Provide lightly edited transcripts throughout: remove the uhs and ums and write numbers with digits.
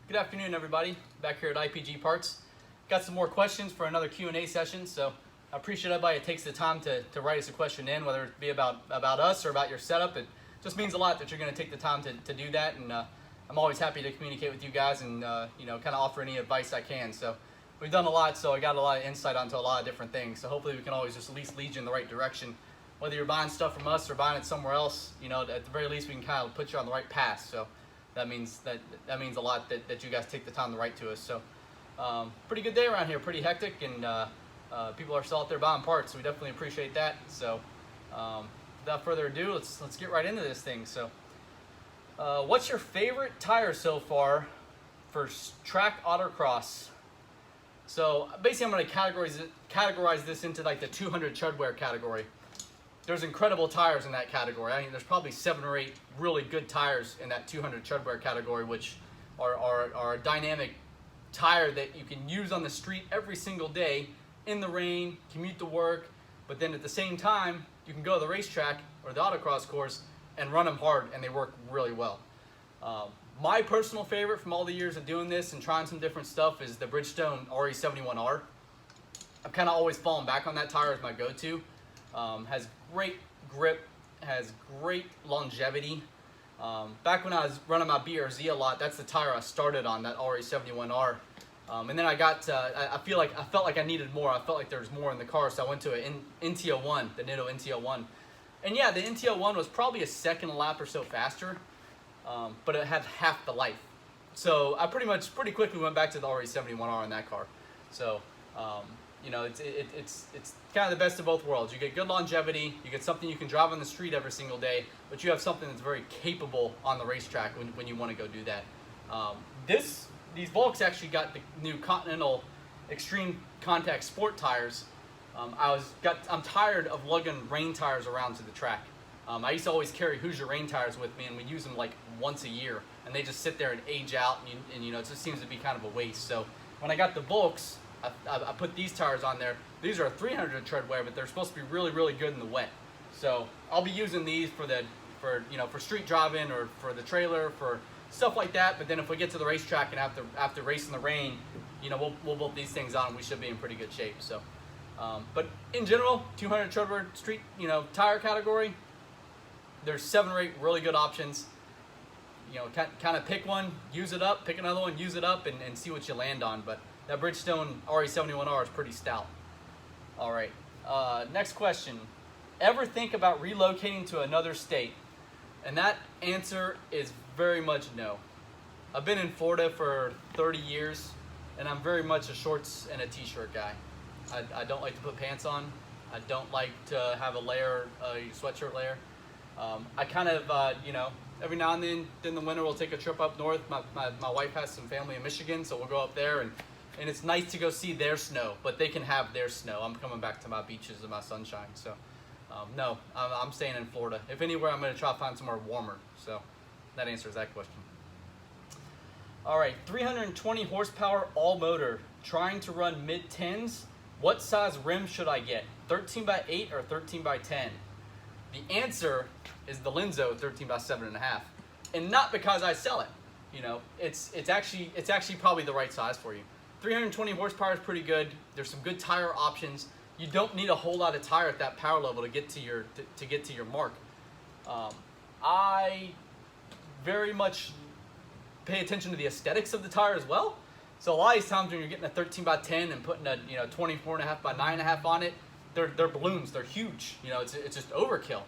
Good afternoon, everybody. Back here at IPGparts. Got some more questions for another Q&A session, so I appreciate everybody that takes the time to write us a question in, whether it be about us or about your setup. It just means a lot that you're going to take the time to do that, and I'm always happy to communicate with you guys and kind of offer any advice I can. So we've done a lot, so I got a lot of insight onto a lot of different things. So hopefully we can always just at least lead you in the right direction. Whether you're buying stuff from us or buying it somewhere else, at the very least we can kind of put you on the right path. So that means a lot that you guys take the time to write to us. So pretty good day around here, pretty hectic, and people are still out there buying parts, so we definitely appreciate that. So without further ado, let's get right into this thing. So what's your favorite tire so far for track autocross? So basically I'm going to categorize this into like the 200 treadwear category. There's incredible tires in that category. I mean, there's probably 7 or 8 really good tires in that 200 treadwear category, which are a dynamic tire that you can use on the street every single day, in the rain, commute to work, but then at the same time, you can go to the racetrack or the autocross course and run them hard, and they work really well. My personal favorite from all the years of doing this and trying some different stuff is the Bridgestone RE71R. I've kind of always fallen back on that tire as my go-to. Has great grip, has great longevity. Back when I was running my BRZ a lot, that's the tire I started on, that RE71R. And then I felt like I needed more. I felt like there was more in the car, so I went to an NTO1, the Nitto NTO1. And yeah, the NTO1 was probably a second a lap or so faster, but it had half the life. So I pretty quickly went back to the RE71R in that car. So it's kind of the best of both worlds. You get good longevity, you get something you can drive on the street every single day, but you have something that's very capable on the racetrack when you want to go do that. These Volks actually got the new Continental Extreme Contact Sport tires. I'm tired of lugging rain tires around to the track. I used to always carry Hoosier rain tires with me, and we use them like once a year, and they just sit there and age out, and it just seems to be kind of a waste. So when I got the Volks, I put these tires on there. These are 300 treadwear, but they're supposed to be really, really good in the wet. So I'll be using these for street driving or for the trailer, for stuff like that. But then if we get to the racetrack and after racing the rain, we'll bolt these things on and we should be in pretty good shape. So, but in general, 200 treadwear street, tire category, there's 7 or 8 really good options. Kind of pick one, use it up, pick another one, use it up, and see what you land on. But that Bridgestone RE71R is pretty stout. All right, next question. Ever think about relocating to another state? And that answer is very much no. I've been in Florida for 30 years, and I'm very much a shorts and a t-shirt guy. I don't like to put pants on. I don't like to have a sweatshirt layer. I kind of, every now and then in the winter we'll take a trip up north. My wife has some family in Michigan, so we'll go up there, and it's nice to go see their snow, but they can have their snow. I'm coming back to my beaches and my sunshine. So no, I'm staying in Florida. If anywhere, I'm going to try to find somewhere warmer. So that answers that question. All right, 320 horsepower all motor, trying to run mid-10s. What size rim should I get? 13x8 or 13x10? The answer is the Lenzo 13x7.5, and not because I sell it. It's actually probably the right size for you. 320 horsepower is pretty good. There's some good tire options. You don't need a whole lot of tire at that power level to get to your mark. I very much pay attention to the aesthetics of the tire as well. So a lot of these times when you're getting a 13x10 and putting a 24.5x9.5 on it, they're balloons. They're huge. It's just overkill.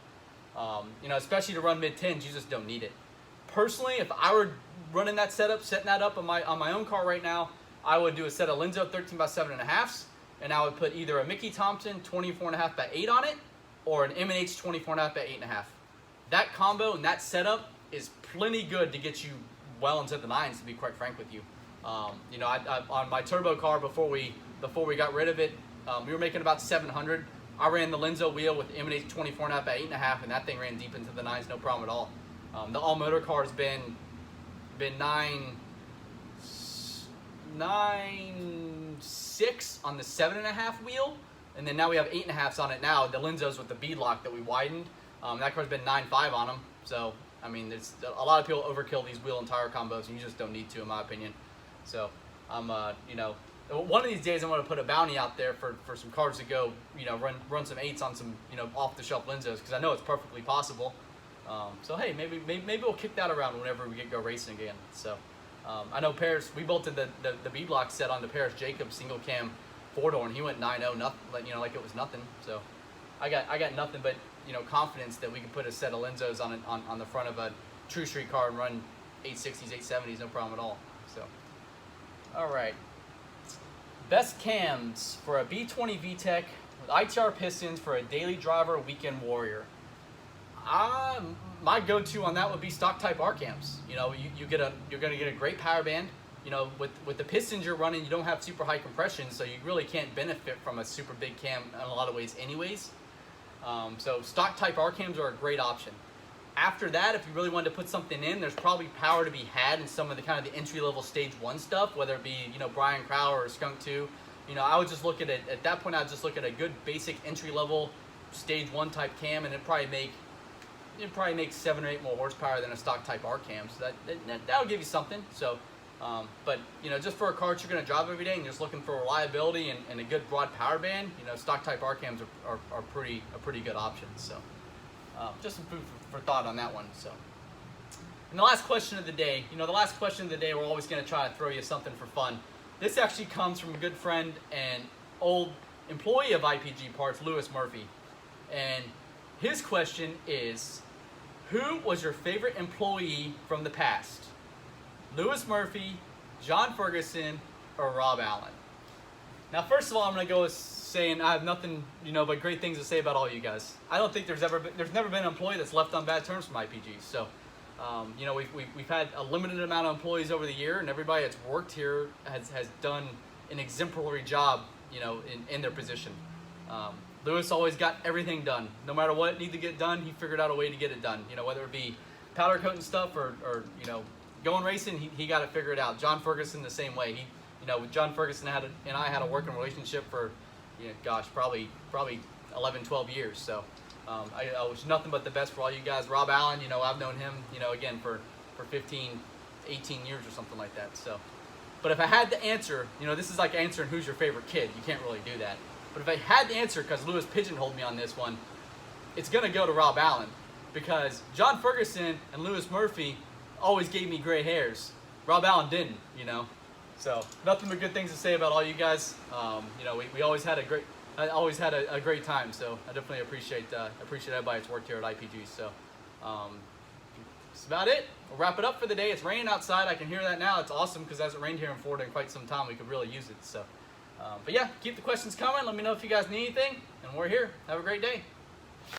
Especially to run mid-10s, you just don't need it. Personally, if I were running that setup, setting that up on my own car right now, I would do a set of Lenzo 13x7.5s, and I would put either a Mickey Thompson 24.5x8 on it, or an M&H 24.5x8.5. That combo and that setup is plenty good to get you well into the 9s, to be quite frank with you. On my turbo car before we got rid of it, we were making about 700. I ran the Lenzo wheel with M&H 24.5x8.5, and that thing ran deep into the 9s, no problem at all. The all motor car has been 9.6 on the 7.5 wheel, and then now we have 8.5s on it now. The Lenzo's with the bead lock that we widened. That car's been 9.5 on them, so I mean, there's a lot of people overkill these wheel and tire combos, and you just don't need to, in my opinion. So I'm, you know, one of these days I'm going to put a bounty out there for some cars to go, you know, run some 8s on some, you know, off-the-shelf Lenzos, because I know it's perfectly possible. So hey, maybe we'll kick that around whenever we go racing again. So I know Paris, we bolted the B block set on the Paris Jacobs single cam 4-door, and he went 9.0, nothing, you know, like it was nothing. So I got nothing but, you know, confidence that we can put a set of Lenzos on the front of a true street car and run 860s, 870s, no problem at all. So all right, best cams for a B20 VTEC with ITR pistons for a daily driver weekend warrior. My go-to on that would be stock type R cams. You know, you're gonna get a great power band. You know, with the pistons you're running, you don't have super high compression, so you really can't benefit from a super big cam in a lot of ways anyways. So stock type R cams are a great option. After that, if you really wanted to put something in, there's probably power to be had in some of the kind of the entry-level stage 1 stuff, whether it be, you know, Brian Crowder or Skunk 2. You know, I would just look at it, at that point I would just look at a good basic entry-level stage 1 type cam, and it'd probably make 7 or 8 more horsepower than a stock type R cam. So that'll give you something. So but you know, just for a car that you're going to drive every day and you're just looking for reliability and a good broad power band, you know, stock type R cams are a pretty good option. So just some food for thought on that one. So, and the last question of the day, you know, we're always going to try to throw you something for fun. This actually comes from a good friend and old employee of IPGparts, Lewis Murphy, and his question is, who was your favorite employee from the past? Lewis Murphy, John Ferguson, or Rob Allen? Now, first of all, I'm going to go with saying I have nothing, you know, but great things to say about all you guys. I don't think there's never been an employee that's left on bad terms from IPG. So, you know, we've had a limited amount of employees over the year, and everybody that's worked here has done an exemplary job, you know, in their position. Lewis always got everything done. No matter what needed to get done, he figured out a way to get it done. You know, whether it be powder coating stuff or you know, going racing, he got it figured out. John Ferguson the same way. You know, with John Ferguson and I had a working relationship for, you know, gosh, probably 11, 12 years. So I wish nothing but the best for all you guys. Rob Allen, you know, I've known him, you know, again for 15, 18 years or something like that. So, but if I had to answer, you know, this is like answering who's your favorite kid. You can't really do that. But if I had to answer, because Lewis pigeonholed me on this one, it's going to go to Rob Allen, because John Ferguson and Lewis Murphy always gave me gray hairs. Rob Allen didn't, you know. So nothing but good things to say about all you guys. You know, we always had a great time. So I definitely appreciate everybody that's worked here at IPG. So that's about it. We'll wrap it up for the day. It's raining outside. I can hear that now. It's awesome because it hasn't rained here in Florida in quite some time. We could really use it. So, but yeah, keep the questions coming. Let me know if you guys need anything, and we're here. Have a great day.